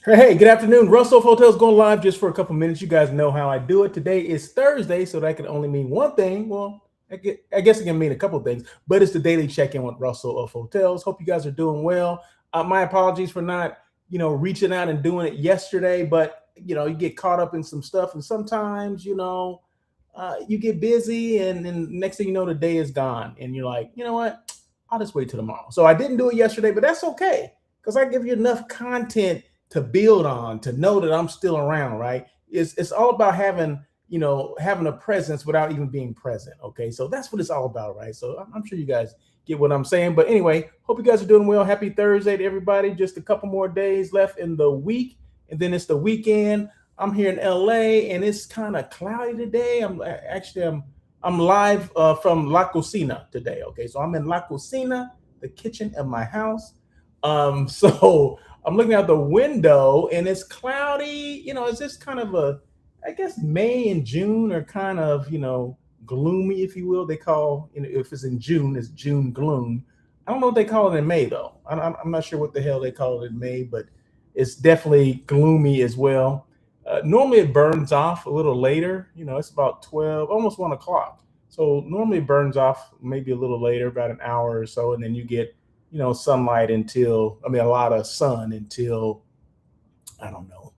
Hey, good afternoon. Russell Hotels going live just for a couple minutes. You guys know how I do it. Today is Thursday, so that can only mean one thing. Well, I guess it can mean a couple things, but it's the daily check-in with Russell of Hotels. Hope you guys are doing well. My apologies for not, reaching out and doing it yesterday, but you get caught up in some stuff, and sometimes, you get busy, and then next thing you know, the day is gone, and you're like, you know what? I'll just wait till tomorrow. So I didn't do it yesterday, but that's okay because I give you enough content to build on, to know that I'm still around, right? It's all about having a presence without even being present. Okay, so that's what it's all about, right? So I'm sure you guys get what I'm saying. But anyway, hope you guys are doing well. Happy Thursday to everybody. Just a couple more days left in the week, and then it's the weekend. I'm here in LA, and it's kind of cloudy today. I'm live from La Cocina today. Okay, so I'm in La Cocina, the kitchen of my house. So I'm looking out the window and it's cloudy. It's just kind of I guess May and June are kind of, gloomy, if you will. They call, if it's in June, it's June gloom. I don't know what they call it in May, though. I'm not sure what the hell they call it in May, but it's definitely gloomy as well. Normally it burns off a little later. It's about 12, almost 1 o'clock. So normally it burns off maybe a little later, about an hour or so, and then you get sunlight until, a lot of sun until, I don't know,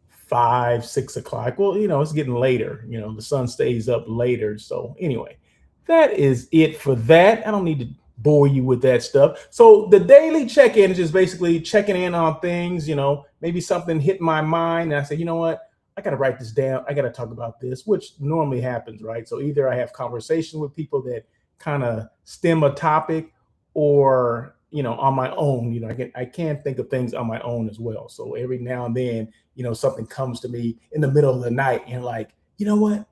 5, 6 o'clock. Well, it's getting later. The sun stays up later. So anyway, that is it for that. I don't need to bore you with that stuff. So the daily check-in is just basically checking in on things. Maybe something hit my mind and I say, you know what? I got to write this down. I got to talk about this, which normally happens, right? So either I have conversations with people that kind of stem a topic, or on my own. I can think of things on my own as well. So every now and then, something comes to me in the middle of the night and like, you know what,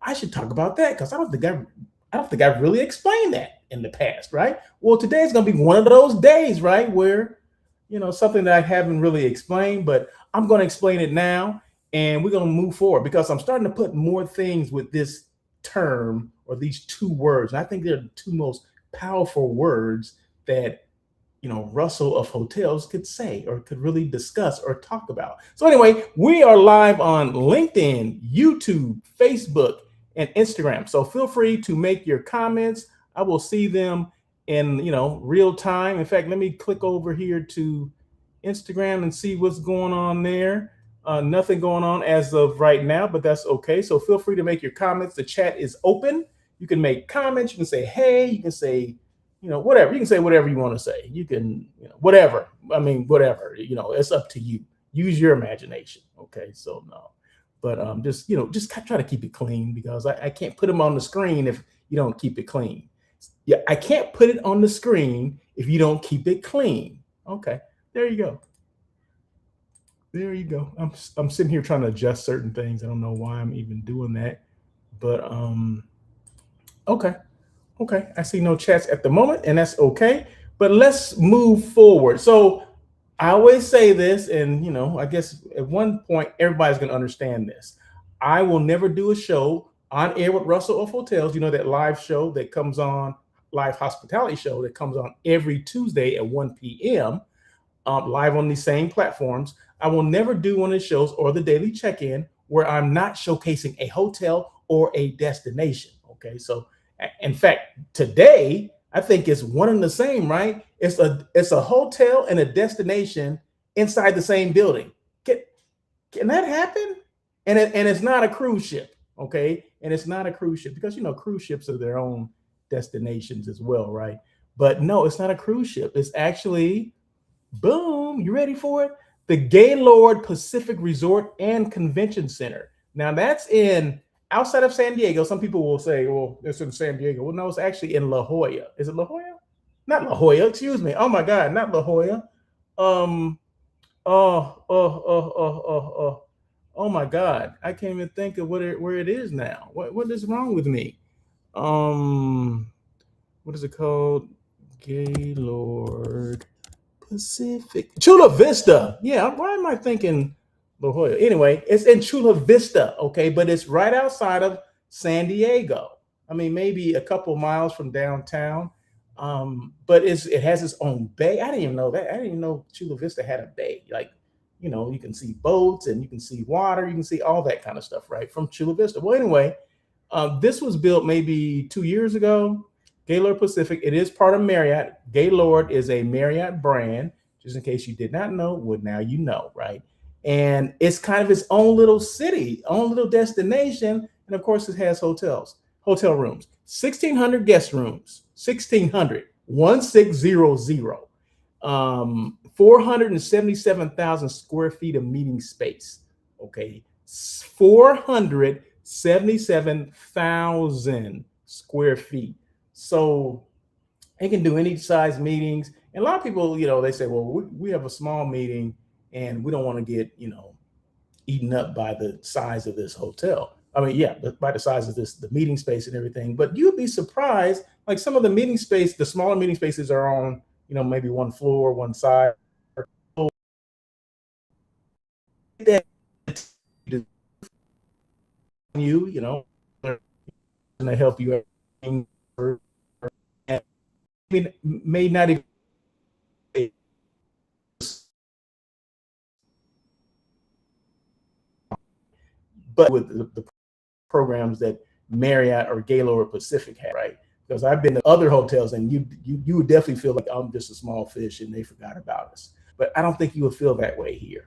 I should talk about that because I don't think I've really explained that in the past, right? Well, today's gonna be one of those days, right, where something that I haven't really explained, but I'm gonna explain it now, and we're gonna move forward because I'm starting to put more things with this term or these two words. And I think they're the two most powerful words that Russell of Hotels could say or could really discuss or talk about. So anyway, we are live on LinkedIn, YouTube, Facebook, and Instagram. So feel free to make your comments. I will see them in real time. In fact, let me click over here to Instagram and see what's going on there. Nothing going on as of right now, but that's okay. So feel free to make your comments. The chat is open. You can make comments. You can say, hey, you can say, whatever. You can say whatever you want to say. You can, whatever. Whatever. It's up to you. Use your imagination. Okay. So no, but just try to keep it clean because I can't put them on the screen if you don't keep it clean. Yeah, I can't put it on the screen if you don't keep it clean. Okay. There you go. There you go. I'm sitting here trying to adjust certain things. I don't know why I'm even doing that, but okay. Okay, I see no chats at the moment, and that's okay. But let's move forward. So I always say this, and I guess at one point everybody's going to understand this. I will never do a show on air with Russell of Hotels. That live show that comes on, live hospitality show that comes on every Tuesday at 1 p.m. Live on these same platforms. I will never do one of the shows or the daily check-in where I'm not showcasing a hotel or a destination. Okay, so in fact, today I think it's one and the same, right? It's a hotel and a destination inside the same building. Can that happen? And it's not a cruise ship, okay? And it's not a cruise ship because cruise ships are their own destinations as well, right? But no, it's not a cruise ship. It's actually, boom, you ready for it? The Gaylord Pacific Resort and Convention Center. Now that's in outside of San Diego. Some people will say, well, it's in San Diego. Well, no, it's actually in La Jolla. Is it La Jolla? Not La Jolla, excuse me. Oh my God, not La Jolla. Um, oh my God. I can't even think of where it is now. What is wrong with me? Um, what is it called? Gaylord Pacific. Chula Vista. Yeah, why am I thinking La Jolla? Anyway, it's in Chula Vista, okay, but it's right outside of San Diego. Maybe a couple miles from downtown. But it has its own bay. I didn't even know that. I didn't even know Chula Vista had a bay. Like, You can see boats and you can see water, you can see all that kind of stuff, right? From Chula Vista. Well, anyway, this was built maybe 2 years ago. Gaylord Pacific. It is part of Marriott. Gaylord is a Marriott brand. Just in case you did not know, well, now you know, right? And it's kind of its own little city, own little destination. And of course, it has hotel rooms, 1,600 guest rooms, 1,600, 477,000 square feet of meeting space. Okay, 477,000 square feet. So it can do any size meetings. And a lot of people, they say, well, we have a small meeting and we don't want to get, eaten up by the size of this hotel. I mean, yeah, by the size of the meeting space and everything. But you'd be surprised, like some of the meeting space, the smaller meeting spaces are on, maybe one floor, one side. That you know, to help you. I mean, may not even. But with the programs that Marriott or Gaylord Pacific had, right? Because I've been to other hotels and you would definitely feel like I'm just a small fish and they forgot about us. But I don't think you would feel that way here,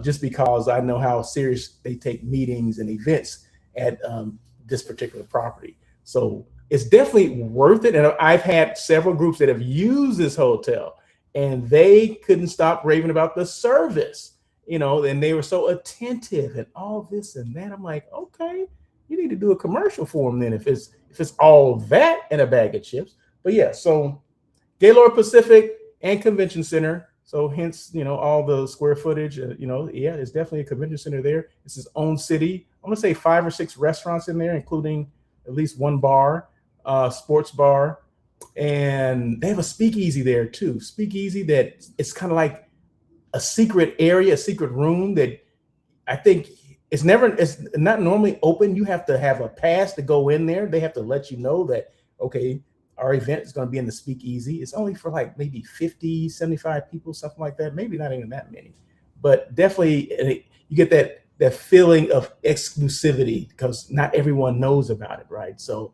just because I know how serious they take meetings and events at this particular property. So it's definitely worth it. And I've had several groups that have used this hotel and they couldn't stop raving about the service. And they were so attentive and all this and that. I'm like, okay, you need to do a commercial for them then if it's all that and a bag of chips. But yeah, so Gaylord Pacific and Convention Center. So hence, all the square footage, yeah, it's definitely a convention center there. It's its own city. I'm gonna say 5 or 6 restaurants in there, including at least one bar, sports bar, and they have a speakeasy there too. Speakeasy that it's kind of like a secret area, a secret room that I think it's not normally open. You have to have a pass to go in there. They have to let you know that, okay, our event is going to be in the speakeasy. It's only for like maybe 50, 75 people, something like that. Maybe not even that many, but definitely you get that feeling of exclusivity because not everyone knows about it, right? So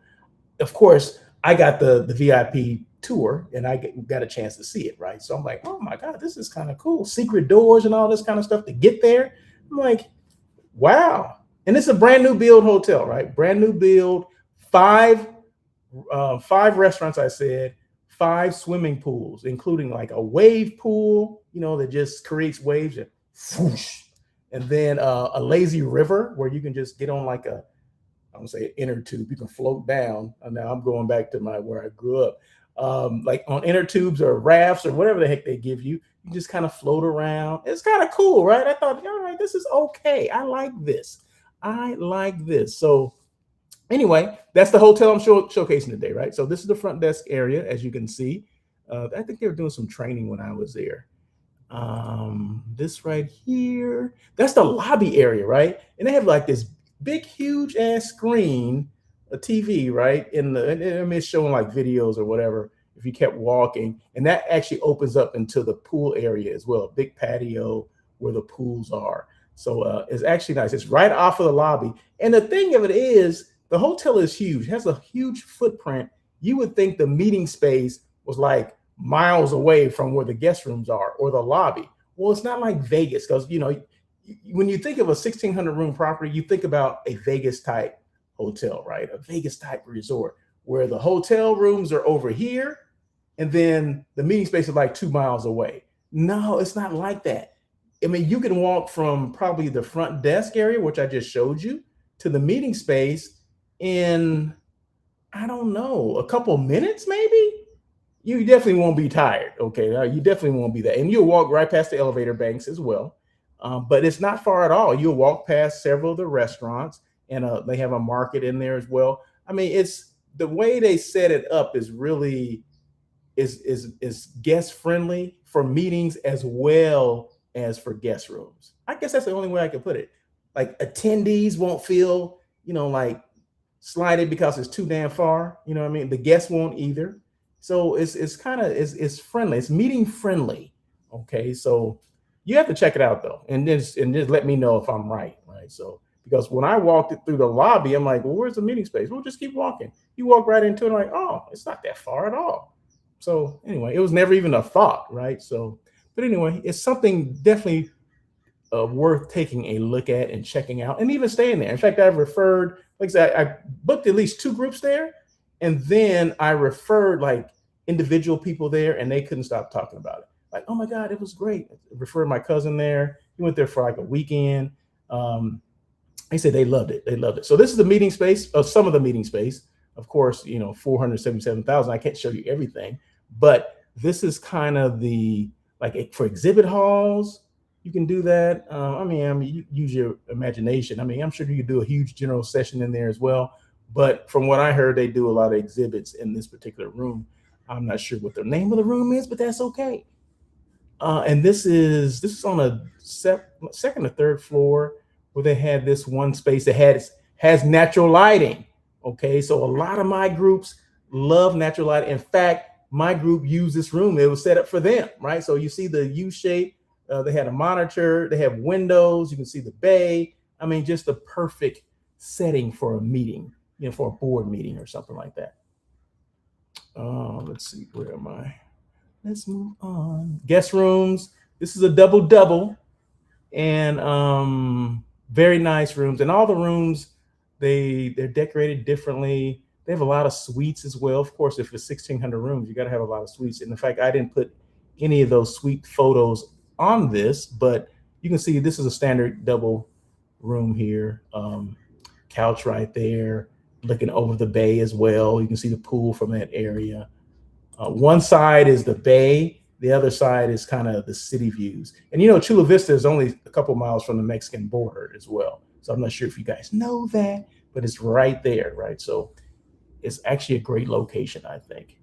of course I got the VIP tour and I got a chance to see it, right? So I'm like, oh my God, this is kind of cool. Secret doors and all this kind of stuff to get there. I'm like, wow. And it's a brand new build hotel, right? Brand new build, 5 restaurants, I said, 5 swimming pools, including like a wave pool, that just creates waves and whoosh. And then a lazy river where you can just get on like I'm gonna say inner tube. You can float down. Now I'm going back to where I grew up. Like on inner tubes or rafts or whatever the heck they give you. You just kind of float around. It's kind of cool, right? I thought, all right, this is okay. I like this. So anyway, that's the hotel I'm showcasing today, right? So this is the front desk area, as you can see. I think they were doing some training when I was there. This right here, that's the lobby area, right? And they have like this big, huge ass screen, a TV, right? And it's showing like videos or whatever if you kept walking. And that actually opens up into the pool area as well, a big patio where the pools are. So it's actually nice. It's right off of the lobby. And the thing of it is, the hotel is huge, it has a huge footprint. You would think the meeting space was like miles away from where the guest rooms are or the lobby. Well, it's not like Vegas because, when you think of a 1,600 room property, you think about a Vegas type hotel, right? A Vegas type resort where the hotel rooms are over here and then the meeting space is like 2 miles away. No, it's not like that. I mean, you can walk from probably the front desk area, which I just showed you, to the meeting space in, I don't know, a couple minutes maybe. You definitely won't be tired, okay? You definitely won't be that. And you'll walk right past the elevator banks as well. But it's not far at all. You'll walk past several of the restaurants and they have a market in there as well. I mean, it's the way they set it up is really is guest friendly for meetings as well as for guest rooms. I guess that's the only way I can put it. Like attendees won't feel, like slighted because it's too damn far. You know what I mean? The guests won't either. So it's kind of it's friendly. It's meeting friendly. Okay, so You have to check it out though, and just let me know if I'm right. Right. So because when I walked it through the lobby, I'm like, well, where's the meeting space? We'll just keep walking. You walk right into it, and I'm like, oh, it's not that far at all. So anyway, it was never even a thought, right? So, but anyway, it's something definitely worth taking a look at and checking out, and even staying there. In fact, I've referred, like I said, I booked at least 2 groups there, and then I referred like individual people there, and they couldn't stop talking about it. Like, oh my God, it was great. I referred my cousin there. He went there for like a weekend. Um, they said they loved it. They loved it. So this is the meeting space of some of the meeting space. Of course, 477,000. I can't show you everything, but this is kind of the like for exhibit halls. You can do that. You use your imagination. I mean, I'm sure you could do a huge general session in there as well. But from what I heard, they do a lot of exhibits in this particular room. I'm not sure what the name of the room is, but that's okay. And this is on a second or third floor where they had this one space that has natural lighting. Okay, so a lot of my groups love natural lighting. In fact, my group used this room. It was set up for them, right? So you see the U shape. They had a monitor. They have windows. You can see the bay. I mean, just the perfect setting for a meeting, for a board meeting or something like that. Let's see, where am I? Let's move on. Guest rooms. This is a double, and very nice rooms. And all the rooms, they're decorated differently. They have a lot of suites as well. Of course, if it's 1,600 rooms, you got to have a lot of suites. And in fact, I didn't put any of those suite photos on this, but you can see this is a standard double room here. Couch right there, looking over the bay as well. You can see the pool from that area. One side is the bay. The other side is kind of the city views. And Chula Vista is only a couple miles from the Mexican border as well. So I'm not sure if you guys know that, but it's right there, right? So it's actually a great location, I think.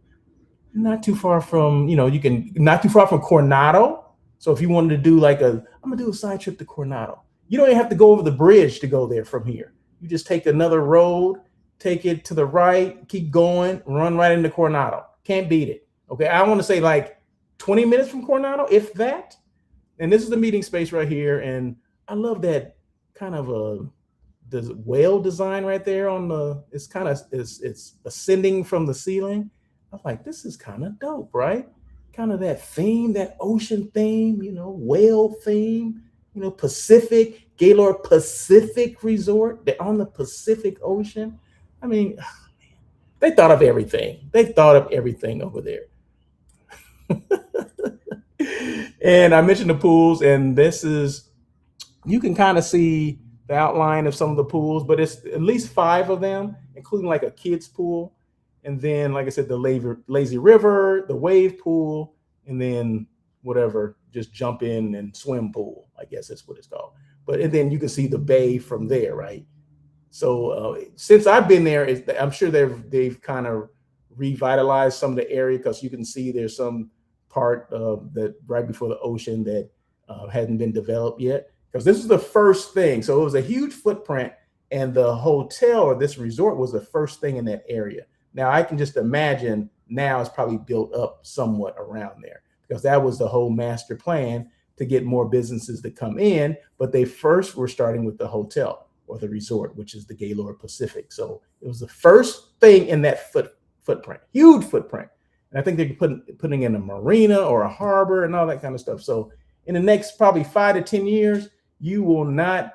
Not too far from, not too far from Coronado. So if you wanted to do I'm gonna do a side trip to Coronado. You don't even have to go over the bridge to go there from here. You just take another road, take it to the right, keep going, run right into Coronado. Can't beat it. Okay, I want to say like 20 minutes from Coronado, if that. And this is the meeting space right here. And I love that kind of the whale design right there it's ascending from the ceiling. I'm like, this is kind of dope, right? Kind of that theme, that ocean theme, whale theme, Pacific, Gaylord Pacific Resort. They're on the Pacific Ocean. I mean, they thought of everything. They thought of everything over there. And I mentioned the pools, and you can kind of see the outline of some of the pools, but it's at least 5 of them, including like a kid's pool. And then, like I said, the lazy river, the wave pool, and then whatever, just jump in and swim pool. I guess that's what it's called. And then you can see the bay from there, right? So since I've been there, I'm sure they've kind of revitalized some of the area, because you can see there's some part that right before the ocean that hadn't been developed yet, because this is the first thing. So it was a huge footprint, and the hotel or this resort was the first thing in that area. Now I can just imagine now it's probably built up somewhat around there, because that was the whole master plan to get more businesses to come in. But they first were starting with the hotel or the resort, which is the Gaylord Pacific. So it was the first thing in that footprint, huge footprint. And I think they're putting in a marina or a harbor and all that kind of stuff. So in the next probably 5 to 10 years, you will not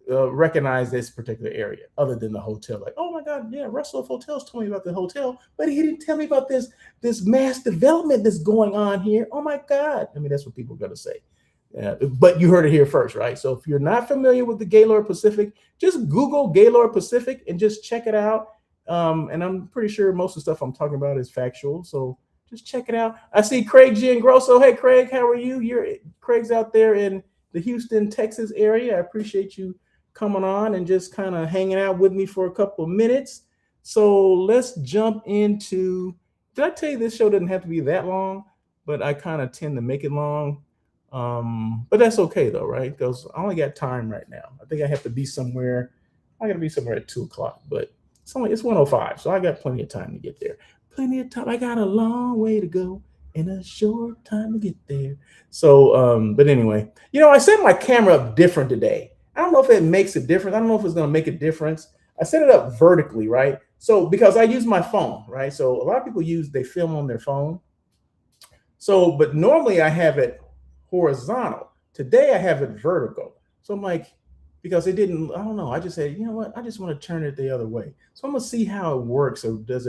recognize this particular area other than the hotel. Like, oh my God, yeah, Russell Hotels told me about the hotel, but he didn't tell me about this mass development that's going on here. Oh my God. I mean, that's what people are going to say. But you heard it here first, right? So if you're not familiar with the Gaylord Pacific, just Google Gaylord Pacific and just check it out. And I'm pretty sure most of the stuff I'm talking about is factual. So just check it out. I see Craig Giangrosso. Hey, Craig, how are you? Craig's out there in the Houston, Texas area. I appreciate you coming on and just kind of hanging out with me for a couple of minutes. So let's jump into, did I tell you this show doesn't have to be that long, but I kind of tend to make it long. But that's okay though, right? Because I only got time right now. I think I have to be somewhere. I got to be somewhere at 2:00, but it's 1:05, so I got plenty of time to get there. Plenty of time. I got a long way to go. in a short time to get there. So, but anyway, I set my camera up different today. I don't know if it makes a difference. I don't know if it's going to make a difference. I set it up vertically, right? So because I use my phone, right? So a lot of people they film on their phone. So, but normally I have it horizontal. Today I have it vertical. So I'm like, because it didn't, I don't know. I just said, you know what? I just want to turn it the other way. So I'm gonna see how it works. Or is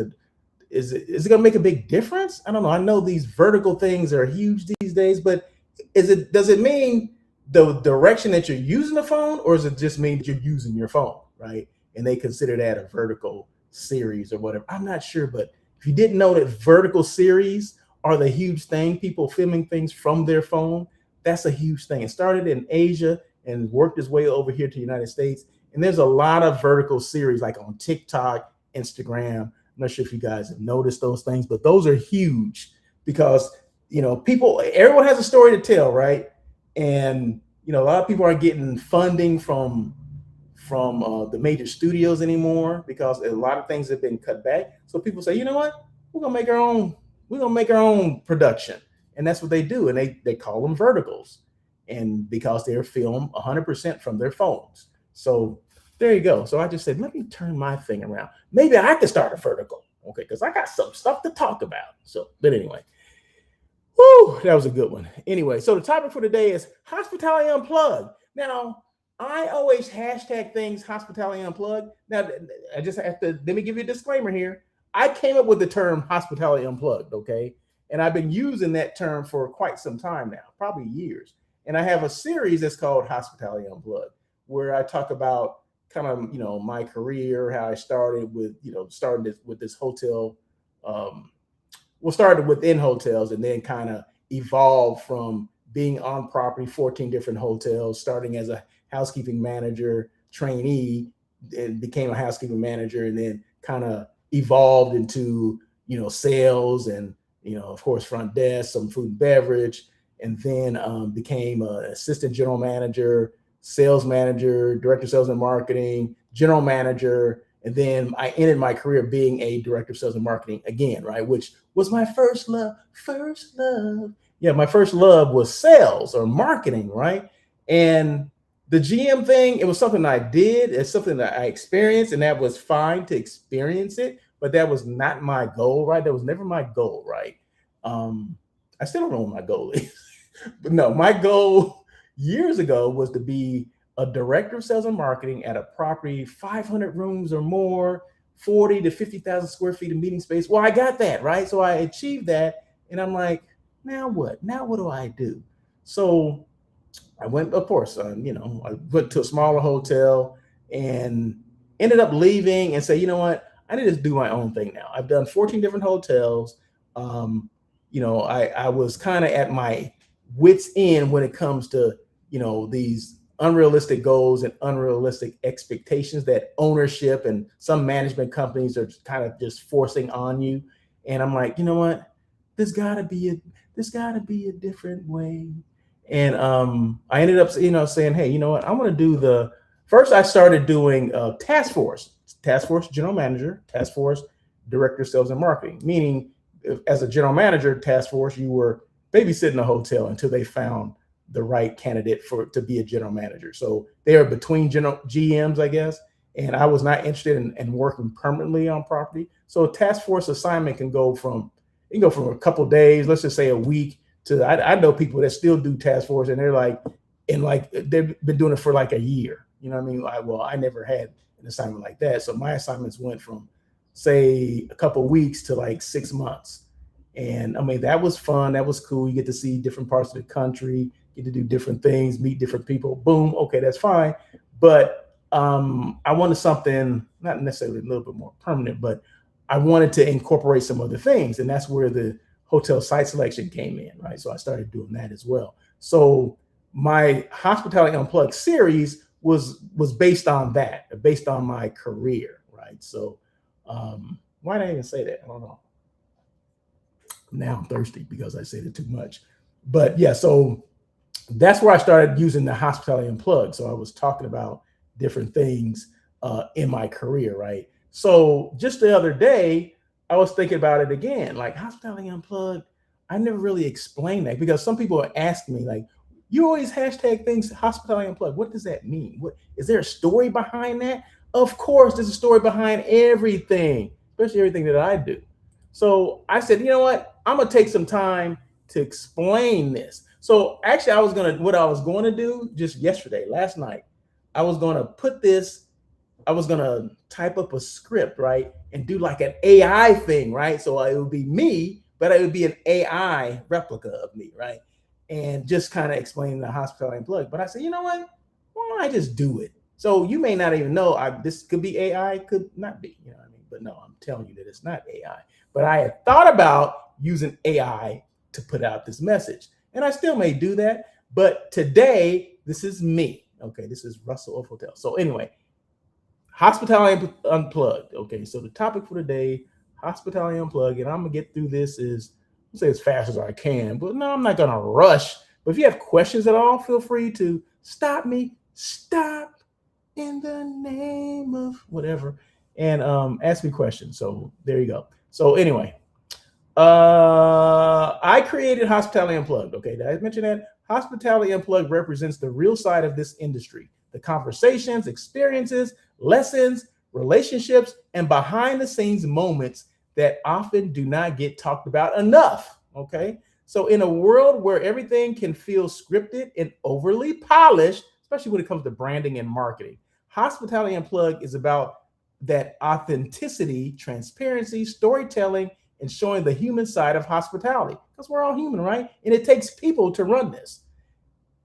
it gonna make a big difference? I don't know. I know these vertical things are huge these days, but does it mean the direction that you're using the phone, or does it just mean that you're using your phone, right? And they consider that a vertical series or whatever. I'm not sure, but if you didn't know that vertical series are the huge thing, people filming things from their phone, that's a huge thing. It started in Asia and worked its way over here to the United States. And there's a lot of vertical series like on TikTok, Instagram. I'm not sure if you guys have noticed those things, but those are huge because everyone has a story to tell, right? And a lot of people aren't getting funding from the major studios anymore because a lot of things have been cut back. So people say, you know what, we're gonna make our own. We're gonna make our own production, and that's what they do. And they call them verticals, and because they're filmed 100% from their phones. So there you go. So I just said, let me turn my thing around. Maybe I could start a vertical, okay? Because I got some stuff to talk about. So, but anyway. Whew, that was a good one. Anyway, so the topic for today is Hospitality Unplugged. Now, I always hashtag things Hospitality Unplugged. Now, I just have to, let me give you a disclaimer here. I came up with the term Hospitality Unplugged, okay? And I've been using that term for quite some time now, probably years. And I have a series that's called Hospitality Unplugged, where I talk about kind of, my career, how I started with, with this hotel started within hotels and then kind of evolved from being on property, 14 different hotels, starting as a housekeeping manager trainee and became a housekeeping manager and then kind of evolved into, sales and, of course, front desk, some food and beverage, and then became an assistant general manager, sales manager, director of sales and marketing, general manager, and then I ended my career being a director of sales and marketing again, right? Which was my first love. First love. Yeah, my first love was sales or marketing, right? And the GM thing, it was something I did. It's something that I experienced, and that was fine to experience it, but that was not my goal, right? That was never my goal, right? I still don't know what my goal is. But no, my goal years ago was to be a director of sales and marketing at a property, 500 rooms or more, 40 to 50,000 square feet of meeting space. Well, I got that, right? So I achieved that. And I'm like, now what? Now what do I do? So I went, of course, I went to a smaller hotel and ended up leaving and say, you know what? I need to do my own thing now. I've done 14 different hotels. I was kind of at my wits end when it comes to, these unrealistic goals and unrealistic expectations that ownership and some management companies are kind of just forcing on you. And I'm like, you know what? There's gotta be a different way. And I ended up, saying, hey, you know what? I'm going to do first I started doing task force general manager, task force director of sales and marketing, meaning as a general manager, task force, you were babysitting a hotel until they found the right candidate to be a general manager. So they are between general GMs, I guess. And I was not interested in working permanently on property. So a task force assignment can go from a couple of days, let's just say a week, to I know people that still do task force and they've been doing it for like a year. You know what I mean? I never had an assignment like that. So my assignments went from say a couple of weeks to like 6 months. And I mean, that was fun. That was cool. You get to see different parts of the country, get to do different things, meet different people. Boom. Okay, that's fine. But I wanted something not necessarily a little bit more permanent, but I wanted to incorporate some other things. And that's where the hotel site selection came in, right? So I started doing that as well. So my Hospitality Unplugged series was based on that, based on my career, right? So why did I even say that? I don't know. Now I'm thirsty because I said it too much. But yeah, so that's where I started using the Hospitality Unplugged. So I was talking about different things in my career, right? So just the other day, I was thinking about it again, like Hospitality Unplugged. I never really explained that because some people are asking me like, you always hashtag things hospitality unplugged. What does that mean? What is there a story behind that? Of course, there's a story behind everything, especially everything that I do. So I said, you know what? I'm gonna take some time to explain this. So actually, what I was going to do just yesterday, last night, I was going to put this I was gonna type up a script, right, and do like an AI thing, right? So it would be me, but it would be an AI replica of me, right? And just kind of explain the hospitality unplugged. But I said, you know what? Why don't I just do it? So you may not even know this could be AI, could not be, you know what I mean? But no, I'm telling you that it's not AI. But I had thought about using AI to put out this message, and I still may do that. But today, this is me. Okay, this is Russell of Hotel. So anyway, Hospitality Unplugged. Okay, so the topic for today, Hospitality Unplugged, and I'm gonna get through this say as fast as I can, but no, I'm not gonna rush. But if you have questions at all, feel free to stop me. Stop in the name of whatever, and ask me questions. So there you go. So anyway, I created Hospitality Unplugged. Okay, did I mention that? Hospitality Unplugged represents the real side of this industry, the conversations, experiences, lessons, relationships, and behind the scenes moments that often do not get talked about enough. Okay, so in a world where everything can feel scripted and overly polished, especially when it comes to branding and marketing, Hospitality Unplugged is about that authenticity, transparency, storytelling, and showing the human side of hospitality because we're all human, right? And it takes people to run this.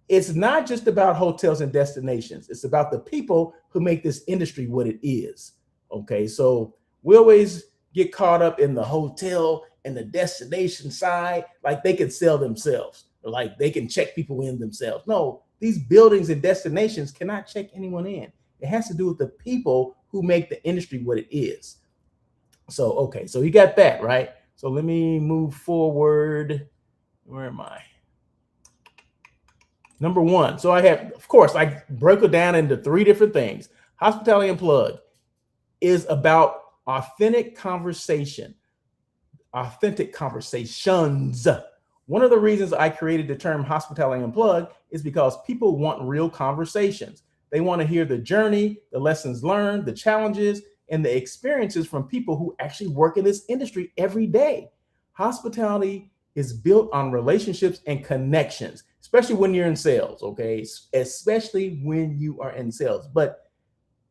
It's not just about hotels and destinations. It's about the people who make this industry what it is. Okay, so we always get caught up in the hotel and the destination side, like they can sell themselves, or like they can check people in themselves. No, these buildings and destinations cannot check anyone in. It has to do with the people who make the industry what it is. So, okay, so you got that, right? So let me move forward. Where am I? Number one. So of course, I broke it down into three different things. Hospitality Unplugged is about authentic conversation, authentic conversations. One of the reasons I created the term Hospitality Unplugged is because people want real conversations. They want to hear the journey, the lessons learned, the challenges, and the experiences from people who actually work in this industry every day. Hospitality is built on relationships and connections, especially when you're in sales, okay? Especially when you are in sales. But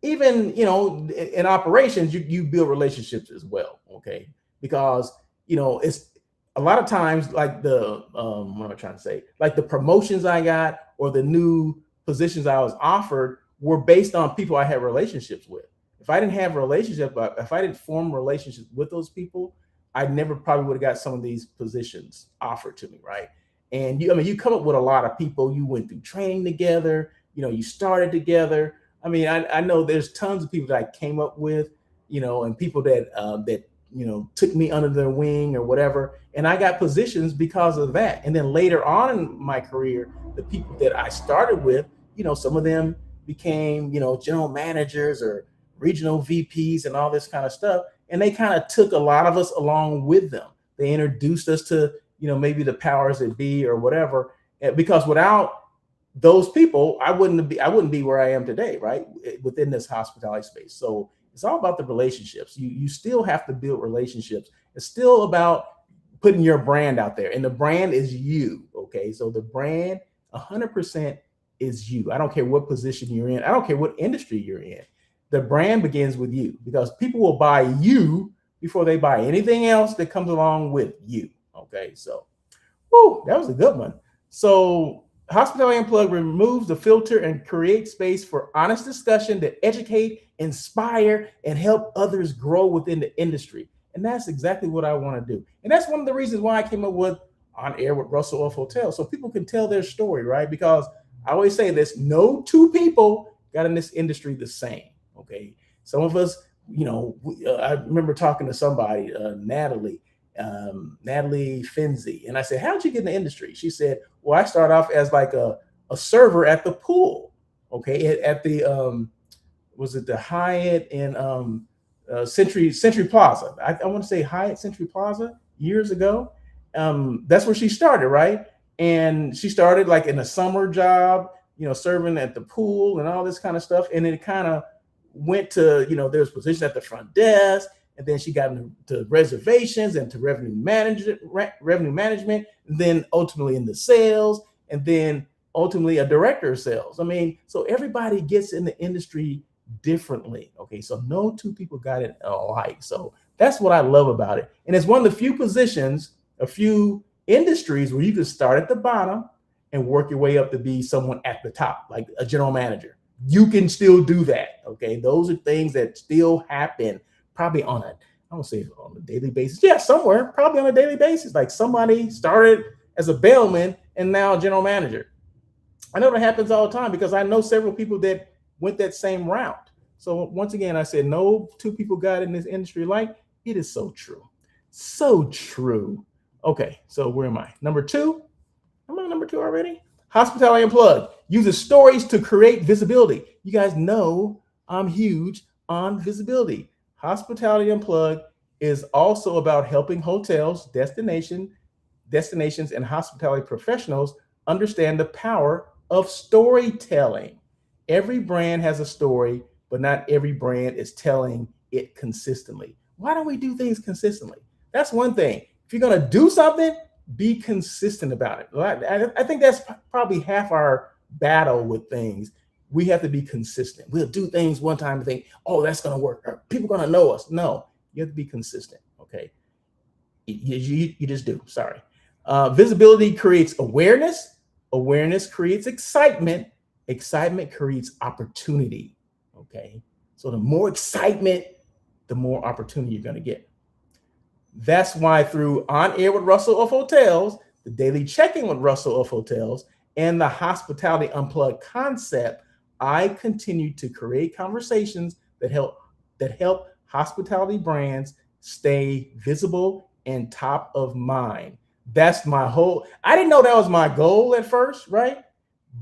even, in operations, you build relationships as well, okay? Because, it's a lot of times like what am I trying to say? Like the promotions I got or the new positions I was offered were based on people I had relationships with. If I didn't have relationships, if I didn't form relationships with those people, I never probably would have got some of these positions offered to me, right? And you come up with a lot of people. You went through training together. You started together. I know there's tons of people that I came up with, and people that took me under their wing or whatever, and I got positions because of that. And then later on in my career, the people that I started with, some of them became, general managers or regional VPs and all this kind of stuff. And they kind of took a lot of us along with them. They introduced us to, maybe the powers that be or whatever. Because without those people, I wouldn't be where I am today, right? Within this hospitality space. So it's all about the relationships. You still have to build relationships. It's still about putting your brand out there. And the brand is you. Okay. So the brand 100% is you. I don't care what position you're in. I don't care what industry you're in. The brand begins with you because people will buy you before they buy anything else that comes along with you. Okay, so that was a good one. So Hospitality Unplugged removes the filter and creates space for honest discussion that educate, inspire, and help others grow within the industry. And that's exactly what I want to do. And that's one of the reasons why I came up with On Air with Russell of Hotel, so people can tell their story, right? Because I always say this, no two people got in this industry the same. Okay, some of us, I remember talking to somebody, Natalie Finzi, and I said, "How'd you get in the industry?" She said, "Well, I started off as like a server at the pool, okay, at the was it the Hyatt in Century Plaza? I want to say Hyatt Century Plaza years ago, That's where she started, right? And she started like in a summer job, serving at the pool and all this kind of stuff. And it kind of went to, there's position at the front desk, and then she got into reservations and to revenue management, and then ultimately into sales, and then ultimately a director of sales. I mean, so everybody gets in the industry differently. Okay, so no two people got it alike. So that's what I love about it. And it's one of the few positions, a few industries where you can start at the bottom and work your way up to be someone at the top, like a general manager. You can still do that. Okay, those are things that still happen probably on a, I don't say on a daily basis. Yeah, somewhere, probably on a daily basis. Like somebody started as a bellman and now a general manager. I know that happens all the time because I know several people that went that same route. So once again, I said no two people got in this industry like it is so true. So true. Okay, so where am I? Number two? Am I on number two already? Hospitality Unplugged uses stories to create visibility. You guys know I'm huge on visibility. Hospitality Unplugged is also about helping hotels, destinations, and hospitality professionals understand the power of storytelling. Every brand has a story, but not every brand is telling it consistently. Why don't we do things consistently? That's one thing. If you're going to do something, be consistent about it. I think that's probably half our battle with things. We have to be consistent. We'll do things one time and think, oh, that's going to work. Or people are going to know us. No, you have to be consistent. Okay. You just do. Sorry. Visibility creates awareness. Awareness creates excitement. Excitement creates opportunity. Okay. So the more excitement, the more opportunity you're going to get. That's why through On Air with Russell of Hotels, the daily check-in with Russell of Hotels, and the Hospitality Unplugged concept, I continue to create conversations that help hospitality brands stay visible and top of mind. That's my whole. I didn't know that was my goal at first, right?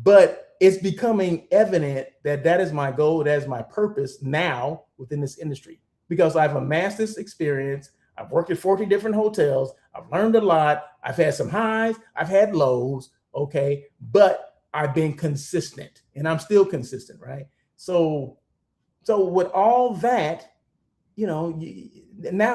But it's becoming evident that that is my goal, that is my purpose now within this industry because I've amassed this experience. I've worked at 40 different hotels. I've learned a lot. I've had some highs. I've had lows. Okay. But I've been consistent and I'm still consistent. Right. So with all that, now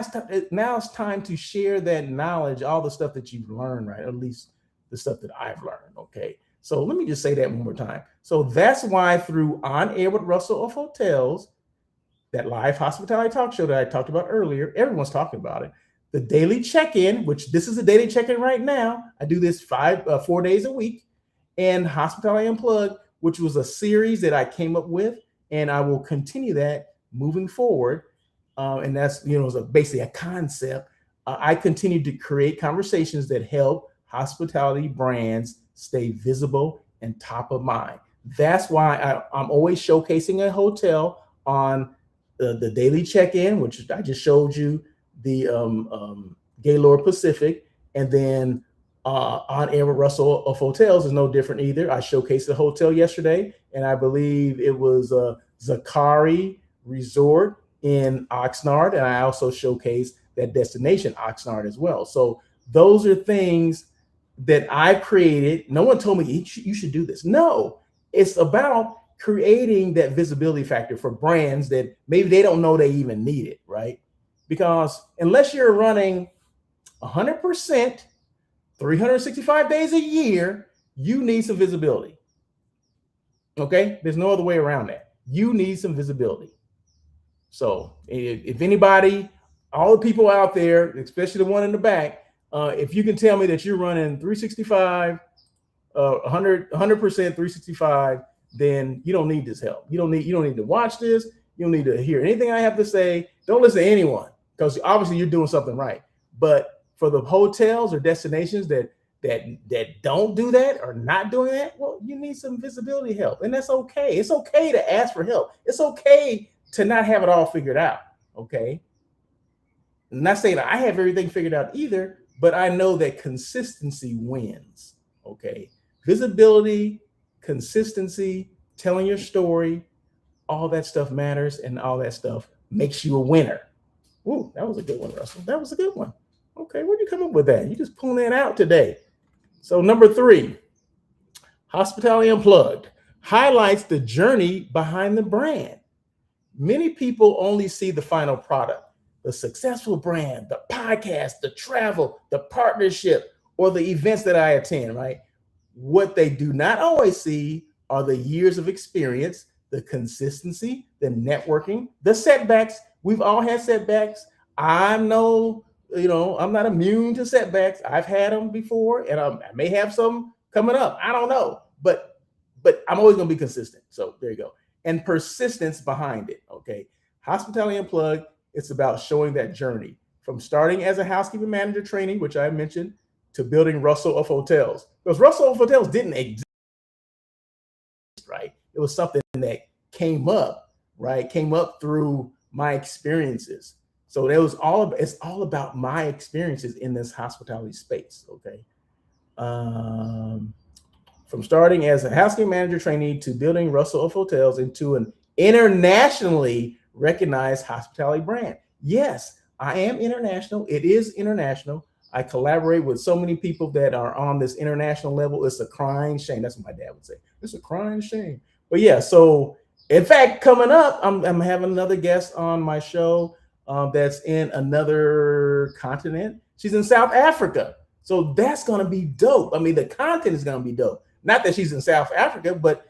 it's time to share that knowledge, all the stuff that you've learned, right? At least the stuff that I've learned. Okay. So let me just say that one more time. So that's why through On Air with Russell of Hotels, that live hospitality talk show that I talked about earlier, everyone's talking about it. The daily check-in, which this is a daily check-in right now. I do this 4 days a week. And Hospitality Unplugged, which was a series that I came up with, and I will continue that moving forward. And that's, basically a concept. I continue to create conversations that help hospitality brands stay visible and top of mind. That's why I'm always showcasing a hotel on the daily check-in, which I just showed you, the Gaylord Pacific, and then On Air with Russell of Hotels is no different either. I showcased the hotel yesterday, and I believe it was Zakari Resort in Oxnard, and I also showcased that destination Oxnard as well. So those are things that I've created. No one told me you should do this. No, it's about creating that visibility factor for brands that maybe they don't know they even need it, right? Because unless you're running 100%, 365 days a year, you need some visibility. Okay? There's no other way around that. You need some visibility. So if anybody, all the people out there, especially the one in the back, if you can tell me that you're running 365, 100%, 365, then you don't need this help. You don't need to watch this. You don't need to hear anything I have to say. Don't listen to anyone because obviously you're doing something right. But for the hotels or destinations that don't do that or not doing that, well, you need some visibility help. And that's okay. It's okay to ask for help. It's okay to not have it all figured out. Okay. I'm not saying that I have everything figured out either, but I know that consistency wins. Okay. Visibility, consistency, telling your story, all that stuff matters, and all that stuff makes you a winner. Ooh, that was a good one, Russell. That was a good one. Okay, where'd you come up with that? You just pulling that out today. So number 3, Hospitality Unplugged highlights the journey behind the brand. Many people only see the final product, the successful brand, the podcast, the travel, the partnership, or the events that I attend, right? What they do not always see are the years of experience, the consistency, the networking, the setbacks. We've all had setbacks. I'm no, I'm not immune to setbacks. I've had them before, and I may have some coming up. I don't know, but I'm always going to be consistent. So there you go. And persistence behind it. Okay. Hospitality Unplugged, it's about showing that journey from starting as a housekeeping manager trainee, which I mentioned, to building Russell of Hotels. Because Russell of Hotels didn't exist, right? It was something that came up, right? Came up through my experiences. So it's all about my experiences in this hospitality space. Okay. From starting as a housekeeping manager trainee to building Russell of Hotels into an internationally recognized hospitality brand. Yes, I am international. It is international. I collaborate with so many people that are on this international level. It's a crying shame. That's what my dad would say. It's a crying shame. But yeah, so in fact, coming up, I'm having another guest on my show that's in another continent. She's in South Africa. So that's going to be dope. I mean, the content is going to be dope. Not that she's in South Africa, but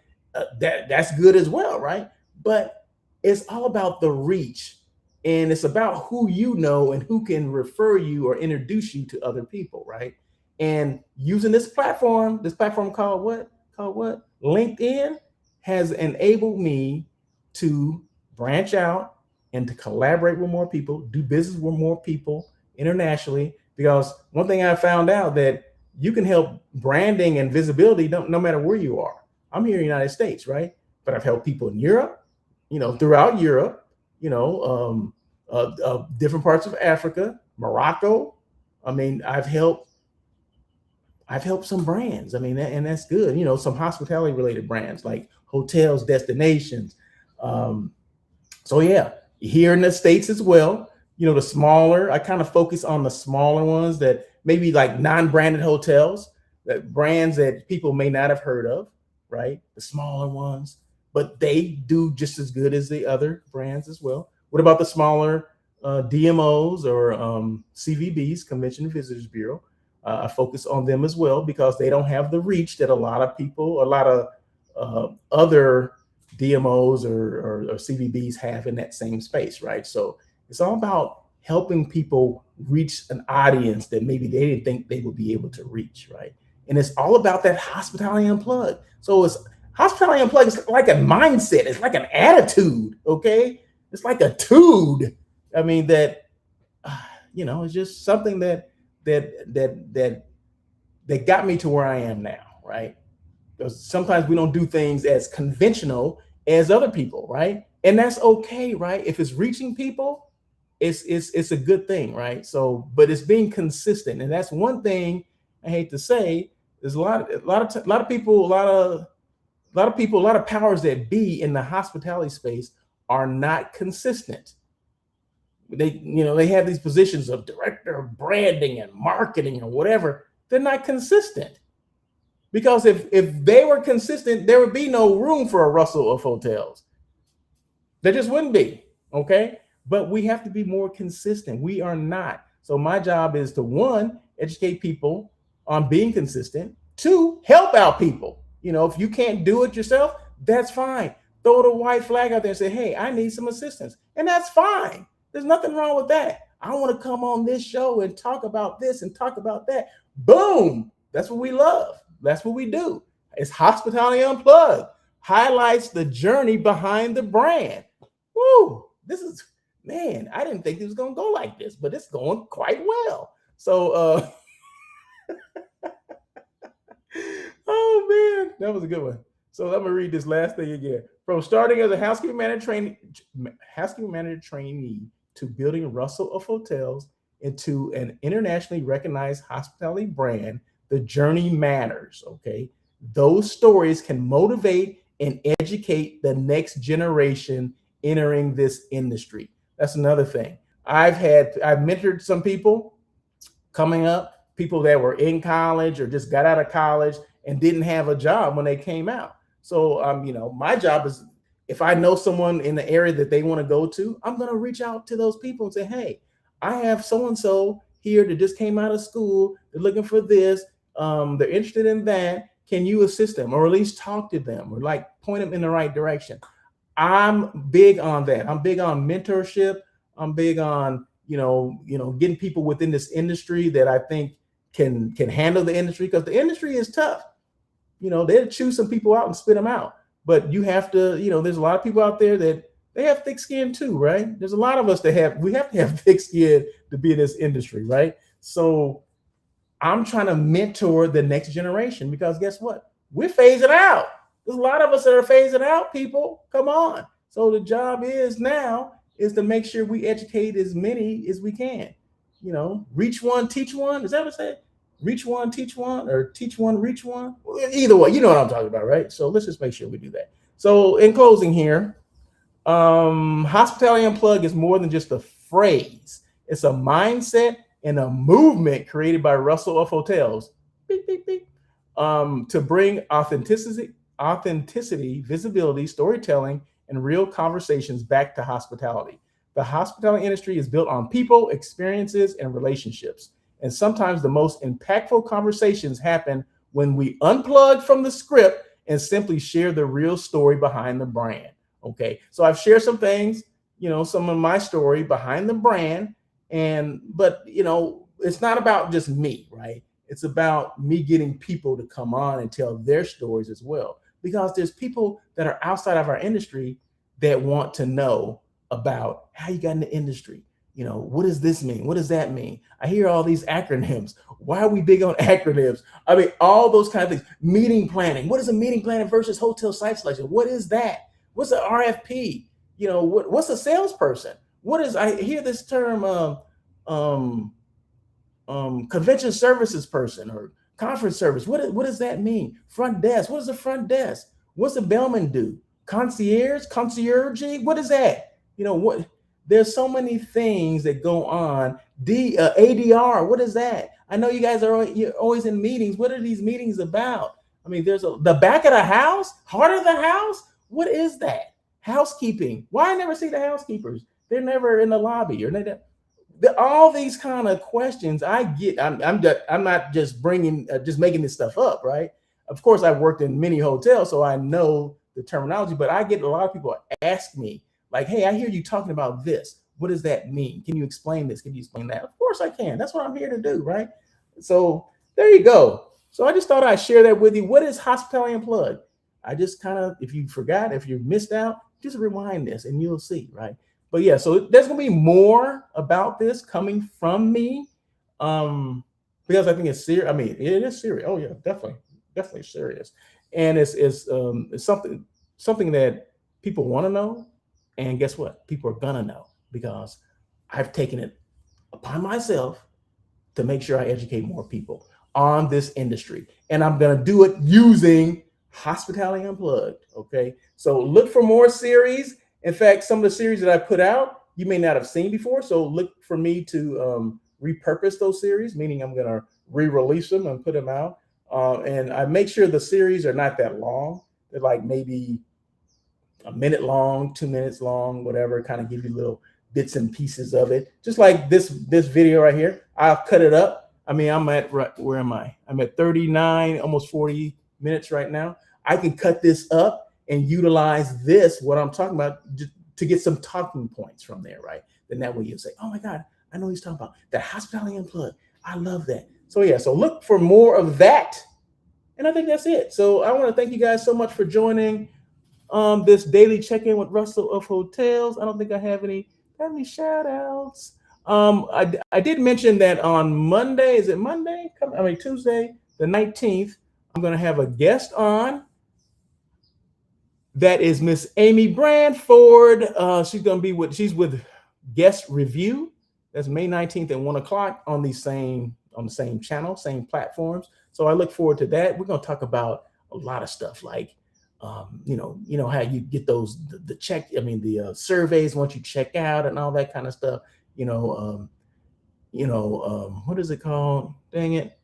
that's good as well, right? But it's all about the reach, and it's about who you know and who can refer you or introduce you to other people, right? And using this platform called what? Called what? LinkedIn has enabled me to branch out and to collaborate with more people, do business with more people internationally. Because one thing I found out that you can help branding and visibility no matter where you are. I'm here in the United States, right? But I've helped people in Europe, throughout Europe, different parts of Africa, Morocco. I mean, I've helped some brands. I mean, and that's good. Some hospitality related brands like hotels, destinations. So yeah, here in the States as well. The smaller, I kind of focus on the smaller ones that maybe like non-branded hotels, that brands that people may not have heard of, right? The smaller ones, but they do just as good as the other brands as well. What about the smaller DMOs or CVBs, Convention and Visitors Bureau? I focus on them as well because they don't have the reach that a lot of other DMOs or CVBs have in that same space, right? So it's all about helping people reach an audience that maybe they didn't think they would be able to reach, right? And it's all about that Hospitality Unplugged. So it's Hospitality Unplugged is like a mindset. It's like an attitude, okay? It's like a tude. I mean, that, it's just something that got me to where I am now, right? Because sometimes we don't do things as conventional as other people, right? And that's okay, right? If it's reaching people, it's a good thing, right? So, but it's being consistent, and that's one thing I hate to say. There's a lot of people, a lot of powers that be in the hospitality space are not consistent. They have these positions of director of branding and marketing or whatever. They're not consistent. Because if they were consistent, there would be no room for a Russell of Hotels. There just wouldn't be, okay? But we have to be more consistent. We are not. So my job is to, 1, educate people on being consistent. 2, help out people. If you can't do it yourself, that's fine. Throw the white flag out there and say, hey, I need some assistance. And that's fine. There's nothing wrong with that. I want to come on this show and talk about this and talk about that. Boom. That's what we love. That's what we do. It's Hospitality Unplugged. Highlights the journey behind the brand. Woo! Man, I didn't think it was going to go like this, but it's going quite well. So, oh man, that was a good one. So I'm gonna read this last thing again. From starting as a housekeeping manager trainee to building Russell of Hotels into an internationally recognized hospitality brand, the journey matters. Okay, those stories can motivate and educate the next generation entering this industry. That's another thing. I've mentored some people coming up, people that were in college or just got out of college and didn't have a job when they came out. So, my job is, if I know someone in the area that they want to go to, I'm going to reach out to those people and say, hey, I have so and so here that just came out of school. They're looking for this. They're interested in that. Can you assist them, or at least talk to them, or like point them in the right direction? I'm big on that. I'm big on mentorship. I'm big on getting people within this industry that I think can handle the industry, because the industry is tough. They'll choose some people out and spit them out. But you have to, there's a lot of people out there that they have thick skin too, right? There's a lot of us that we have to have thick skin to be in this industry, right? So I'm trying to mentor the next generation, because guess what? We're phasing out. There's a lot of us that are phasing out, people. Come on. So the job is to make sure we educate as many as we can. Reach one, teach one. Is that what I said? Reach one, teach one, or teach one, reach one. Either way, you know what I'm talking about, right? So let's just make sure we do that. So in closing here, Hospitality Unplugged is more than just a phrase. It's a mindset and a movement created by Russell of Hotels, beep, beep, beep, to bring authenticity, visibility, storytelling, and real conversations back to hospitality. The hospitality industry is built on people, experiences, and relationships. And sometimes the most impactful conversations happen when we unplug from the script and simply share the real story behind the brand. Okay, so I've shared some things, some of my story behind the brand, but it's not about just me, right? It's about me getting people to come on and tell their stories as well, because there's people that are outside of our industry that want to know about how you got in the industry. What does this mean? What does that mean? I hear all these acronyms. Why are we big on acronyms? I mean, all those kind of things. Meeting planning. What is a meeting planning versus hotel site selection? What is that? What's an RFP? What's a salesperson? I hear this term, convention services person or conference service. What does that mean? Front desk. What is a front desk? What's a bellman do? Concierge? Concierging? What is that? What? There's so many things that go on. ADR, what is that? I know you guys you're always in meetings. What are these meetings about? I mean, there's the back of the house, heart of the house. What is that? Housekeeping. Why I never see the housekeepers? They're never in the lobby, or all these kind of questions I get. I'm not just making this stuff up, right? Of course, I've worked in many hotels, so I know the terminology. But I get a lot of people ask me, like, hey, I hear you talking about this. What does that mean? Can you explain this? Can you explain that? Of course I can. That's what I'm here to do, right? So there you go. So I just thought I'd share that with you. What is Hospitality Unplugged? I just kind of, if you forgot, if you missed out, just rewind this and you'll see, right? But yeah, so there's going to be more about this coming from me, because I think it's serious. I mean, it is serious. Oh yeah, definitely serious. And it's something that people want to know. And guess what? People are gonna know, because I've taken it upon myself to make sure I educate more people on this industry. And I'm gonna do it using Hospitality Unplugged. Okay. So look for more series. In fact, some of the series that I put out, you may not have seen before. So look for me to repurpose those series, meaning I'm gonna re-release them and put them out. And I make sure the series are not that long. They're like maybe a minute long, 2 minutes long, whatever, kind of give you little bits and pieces of it. Just like this video right here, I'll cut it up. I mean, where am I? I'm at 39, almost 40 minutes right now. I can cut this up and utilize what I'm talking about to get some talking points from there, right? Then that way you'll say, oh my God, I know what he's talking about. The Hospitality Unplugged. I love that. So yeah, so look for more of that. And I think that's it. So I want to thank you guys so much for joining this daily check-in with Russell of Hotels. I don't think I have any shout outs. I did mention that on Monday, is it Monday? Tuesday, the 19th, I'm going to have a guest on. That is Miss Amy Brandford. She's with Guest Review. That's May 19th at 1:00 on the same channel, same platforms. So I look forward to that. We're going to talk about a lot of stuff, like how you get the surveys once you check out and all that kind of stuff. what is it called? Dang it.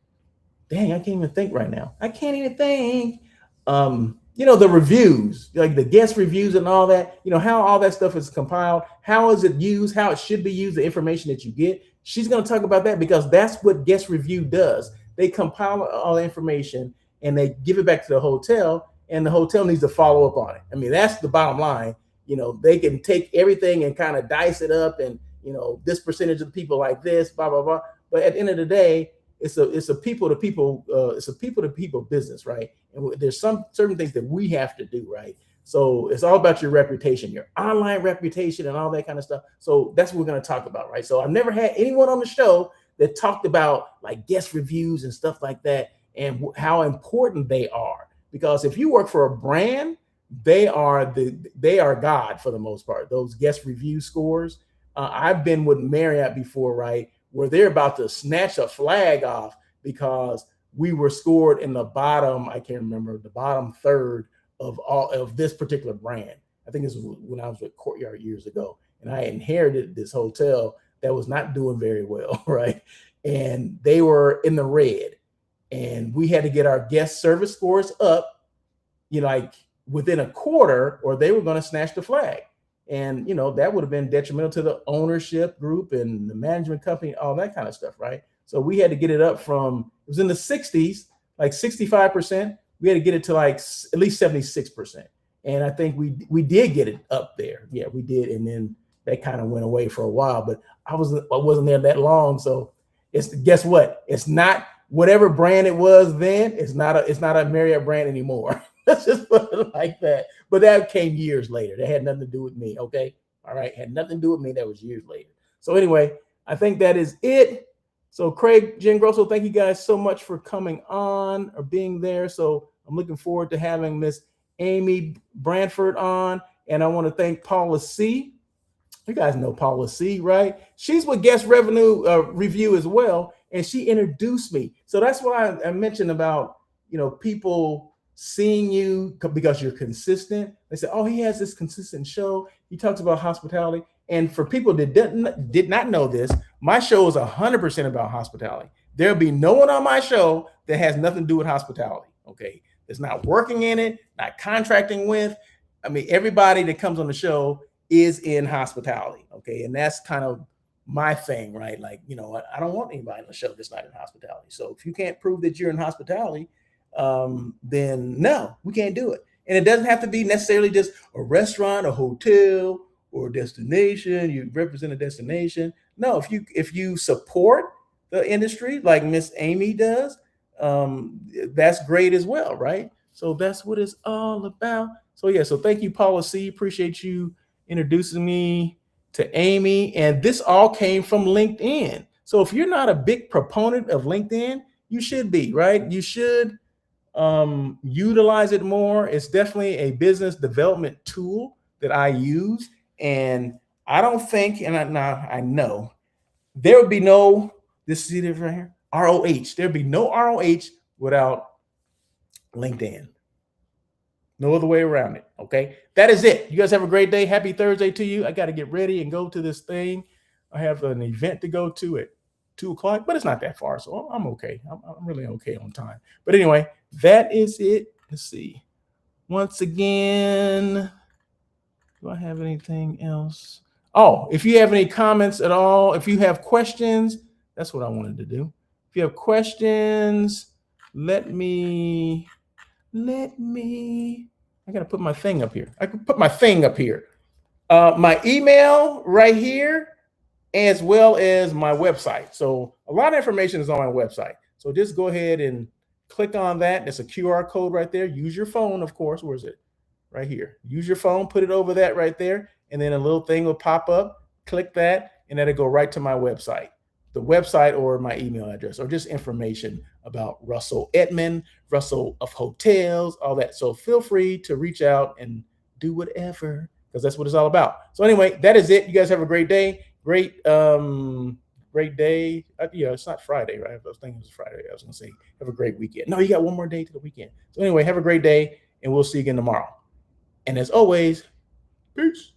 Dang, I can't even think right now. I can't even think. The reviews, like the guest reviews and all that, how all that stuff is compiled, how is it used, how it should be used, the information that you get. She's going to talk about that because that's what guest review does. They compile all the information and they give it back to the hotel, and the hotel needs to follow up on it. I mean, that's the bottom line. They can take everything and kind of dice it up, and this percentage of people like this, blah blah blah. But at the end of the day, it's a people to people business, right? And there's some certain things that we have to do, right? So it's all about your reputation, your online reputation, and all that kind of stuff. So that's what we're going to talk about, right? So I've never had anyone on the show that talked about like guest reviews and stuff like that, and how important they are. Because if you work for a brand, they are God for the most part. Those guest review scores. I've been with Marriott before, right? Where they're about to snatch a flag off because we were scored in the bottom, I can't remember, the bottom third of all of this particular brand. I think this was when I was with Courtyard years ago, and I inherited this hotel that was not doing very well, right? And they were in the red, and we had to get our guest service scores up, like within a quarter, or they were going to snatch the flag. And that would have been detrimental to the ownership group and the management company, all that kind of stuff, right? So we had to get it up from, it was in the 60s, like 65%. We had to get it to like at least 76%. And I think we did get it up there. Yeah, we did. And then that kind of went away for a while, but I wasn't there that long. So guess what? It's not whatever brand it was then. It's not a Marriott brand anymore. Let's just put it like that. But that came years later. That had nothing to do with me. Okay. All right. Had nothing to do with me. That was years later. So anyway, I think that is it. So Craig, Jen Grosso, thank you guys so much for coming on or being there. So I'm looking forward to having Miss Amy Branford on. And I want to thank Paula C. You guys know Paula C, right? She's with Guest Revenue Review as well. And she introduced me. So that's why I mentioned about, people seeing you because you're consistent. They say, oh, he has this consistent show. He talks about hospitality. And for people that did not know this, my show is 100% about hospitality. There'll be no one on my show that has nothing to do with hospitality. Okay. It's not working in it, not contracting with. I mean, everybody that comes on the show is in hospitality. Okay. And that's kind of my thing, right? Like, I don't want anybody on the show that's not in hospitality. So if you can't prove that you're in hospitality, then no, we can't do it. And it doesn't have to be necessarily just a restaurant, a hotel, or a destination. You represent a destination. No, if you support the industry like Miss Amy does, that's great as well, right? So that's what it's all about. So yeah, so thank you, Paula C. Appreciate you introducing me to Amy. And this all came from LinkedIn. So if you're not a big proponent of LinkedIn, you should be, right? You should utilize it more. It's definitely a business development tool that I use. And I don't think, and I know there would be no, this is it right here, ROH. There'd be no ROH without LinkedIn. No other way around it. Okay. That is it. You guys have a great day. Happy Thursday to you. I got to get ready and go to this thing. I have an event to go to at 2:00, but it's not that far. So I'm okay. I'm really okay on time. But anyway, that is it. Let's see. Once again, do I have anything else? Oh, if you have any comments at all, if you have questions, that's what I wanted to do. If you have questions, let me, I got to put my thing up here. I can put my thing up here. My email right here, as well as my website. So a lot of information is on my website. So just go ahead and click on that. There's a QR code right there. Use your phone, of course. Where is it? Right here. Use your phone, put it over that right there. And then a little thing will pop up. Click that, and that'll go right to my website. The website or my email address, or just information about Russell Edmond, Russell of Hotels, all that. So feel free to reach out and do whatever, because that's what it's all about. So anyway, that is it. You guys have a great day. Great day. Yeah, it's not Friday, right? I was thinking it was Friday. I was going to say, have a great weekend. No, you got one more day to the weekend. So anyway, have a great day, and we'll see you again tomorrow. And as always, peace.